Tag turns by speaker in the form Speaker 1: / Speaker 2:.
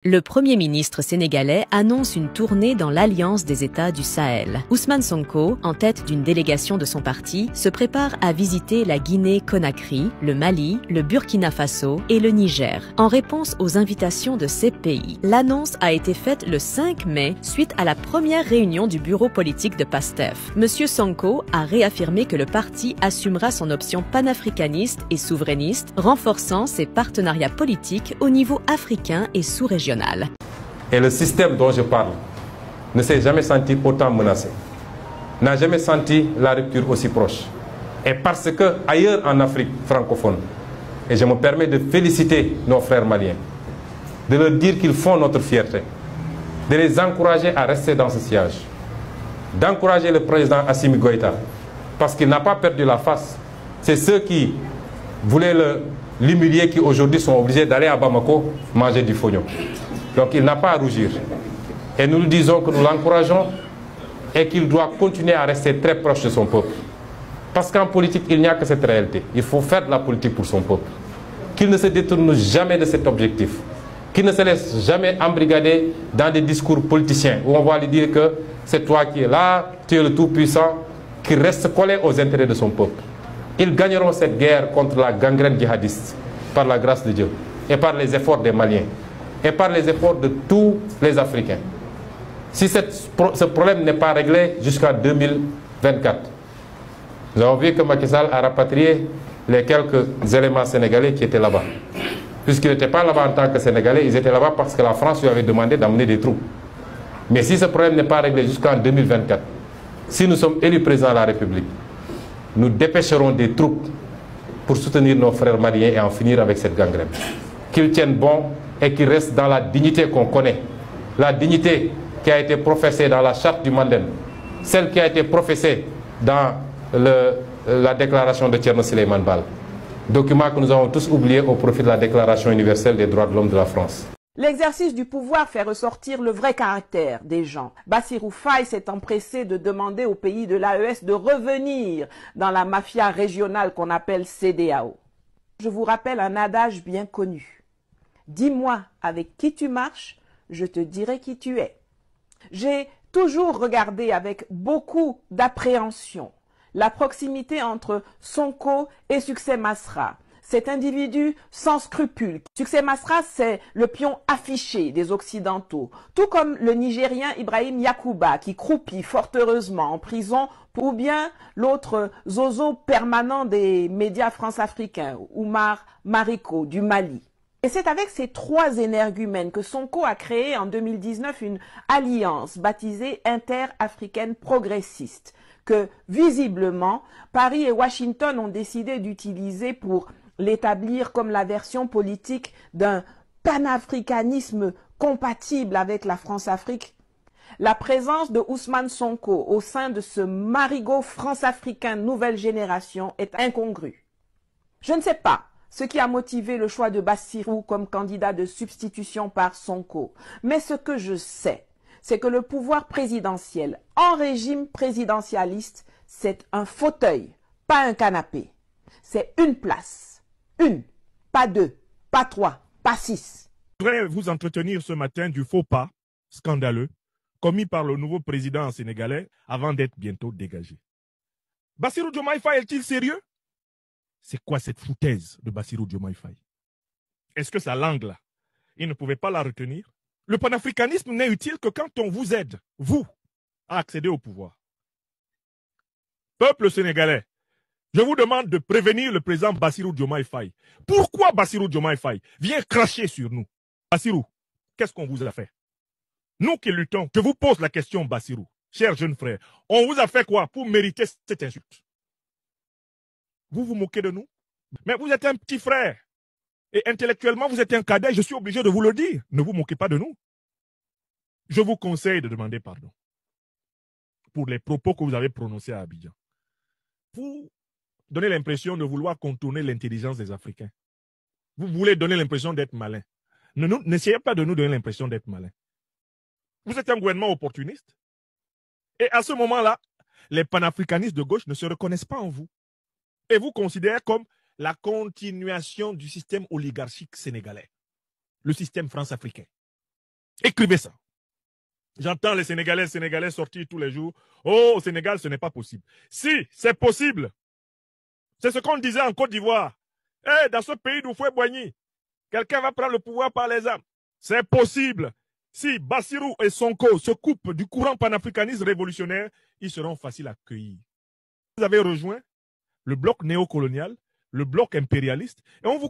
Speaker 1: Le Premier ministre sénégalais annonce une tournée dans l'Alliance des États du Sahel. Ousmane Sonko, en tête d'une délégation de son parti, se prépare à visiter la Guinée-Conakry, le Mali, le Burkina Faso et le Niger, en réponse aux invitations de ces pays. L'annonce a été faite le 5 mai, suite à la première réunion du bureau politique de PASTEF. Monsieur Sonko a réaffirmé que le parti assumera son option panafricaniste et souverainiste, renforçant ses partenariats politiques au niveau africain et sous-régional.
Speaker 2: Et le système dont je parle ne s'est jamais senti autant menacé, n'a jamais senti la rupture aussi proche. Et parce que ailleurs en Afrique francophone, et je me permets de féliciter nos frères maliens, de leur dire qu'ils font notre fierté, de les encourager à rester dans ce siège, d'encourager le président Assimi Goïta, parce qu'il n'a pas perdu la face. C'est ceux qui voulaient l'humilier qui aujourd'hui sont obligés d'aller à Bamako manger du fognon. Donc il n'a pas à rougir. Et nous lui disons que nous l'encourageons et qu'il doit continuer à rester très proche de son peuple. Parce qu'en politique, il n'y a que cette réalité. Il faut faire de la politique pour son peuple. Qu'il ne se détourne jamais de cet objectif. Qu'il ne se laisse jamais embrigader dans des discours politiciens où on va lui dire que c'est toi qui es là, tu es le tout-puissant, qu'il reste collé aux intérêts de son peuple. Ils gagneront cette guerre contre la gangrène djihadiste par la grâce de Dieu et par les efforts des Maliens et par les efforts de tous les Africains. Si ce problème n'est pas réglé jusqu'en 2024, nous avons vu que Macky Sall a rapatrié les quelques éléments sénégalais qui étaient là-bas. Puisqu'ils n'étaient pas là-bas en tant que Sénégalais, ils étaient là-bas parce que la France lui avait demandé d'amener des troupes. Mais si ce problème n'est pas réglé jusqu'en 2024, si nous sommes élus président de la République, nous dépêcherons des troupes pour soutenir nos frères maliens et en finir avec cette gangrène. Qu'ils tiennent bon et qu'ils restent dans la dignité qu'on connaît. La dignité qui a été professée dans la charte du Mandem, celle qui a été professée dans la déclaration de Thierno Souleymane Baal, document que nous avons tous oublié au profit de la Déclaration universelle des droits de l'homme de la France.
Speaker 3: L'exercice du pouvoir fait ressortir le vrai caractère des gens. Bassirou Faye s'est empressé de demander aux pays de l'AES de revenir dans la mafia régionale qu'on appelle CEDEAO. Je vous rappelle un adage bien connu. Dis-moi avec qui tu marches, je te dirai qui tu es. J'ai toujours regardé avec beaucoup d'appréhension la proximité entre Sonko et Succès Masra. Cet individu sans scrupules. Succès Masra, c'est le pion affiché des Occidentaux. Tout comme le Nigérien Ibrahim Yakuba, qui croupit fort heureusement en prison, ou bien l'autre zozo permanent des médias france-africains, Oumar Mariko, du Mali. Et c'est avec ces trois énergumènes que Sonko a créé en 2019 une alliance baptisée Inter-Africaine Progressiste, que visiblement Paris et Washington ont décidé d'utiliser pour l'établir comme la version politique d'un panafricanisme compatible avec la France-Afrique. La présence de Ousmane Sonko au sein de ce marigot france-africain nouvelle génération est incongrue. Je ne sais pas ce qui a motivé le choix de Bassirou comme candidat de substitution par Sonko, mais ce que je sais, c'est que le pouvoir présidentiel en régime présidentialiste, c'est un fauteuil, pas un canapé. C'est une place. Une, pas deux, pas trois, pas six.
Speaker 4: Je voudrais vous entretenir ce matin du faux pas scandaleux commis par le nouveau président sénégalais avant d'être bientôt dégagé. Bassirou Diomaye Faye est-il sérieux? C'est quoi cette foutaise de Bassirou Diomaye Faye? Est-ce que sa langue là, il ne pouvait pas la retenir? Le panafricanisme n'est utile que quand on vous aide, vous, à accéder au pouvoir. Peuple sénégalais, je vous demande de prévenir le président Bassirou Diomaye Faye. Pourquoi Bassirou Diomaye Faye vient cracher sur nous? Bassirou, qu'est-ce qu'on vous a fait? Nous qui luttons, je vous pose la question, Bassirou, cher jeune frère, on vous a fait quoi pour mériter cette insulte? Vous vous moquez de nous? Mais vous êtes un petit frère. Et intellectuellement, vous êtes un cadet, je suis obligé de vous le dire. Ne vous moquez pas de nous. Je vous conseille de demander pardon pour les propos que vous avez prononcés à Abidjan. Vous donnez l'impression de vouloir contourner l'intelligence des Africains. Vous voulez donner l'impression d'être malin. N'essayez pas de nous donner l'impression d'être malin. Vous êtes un gouvernement opportuniste. Et à ce moment-là, les panafricanistes de gauche ne se reconnaissent pas en vous. Et vous considérez comme la continuation du système oligarchique sénégalais, le système france-africain. Écrivez ça. J'entends les Sénégalais sortir tous les jours. Oh, au Sénégal, ce n'est pas possible. Si, c'est possible. C'est ce qu'on disait en Côte d'Ivoire. Eh, dans ce pays d'Oufoué-Boigny, quelqu'un va prendre le pouvoir par les armes. C'est possible. Si Bassirou et Sonko se coupent du courant panafricaniste révolutionnaire, ils seront faciles à accueillir. Vous avez rejoint le bloc néocolonial, le bloc impérialiste, et on vous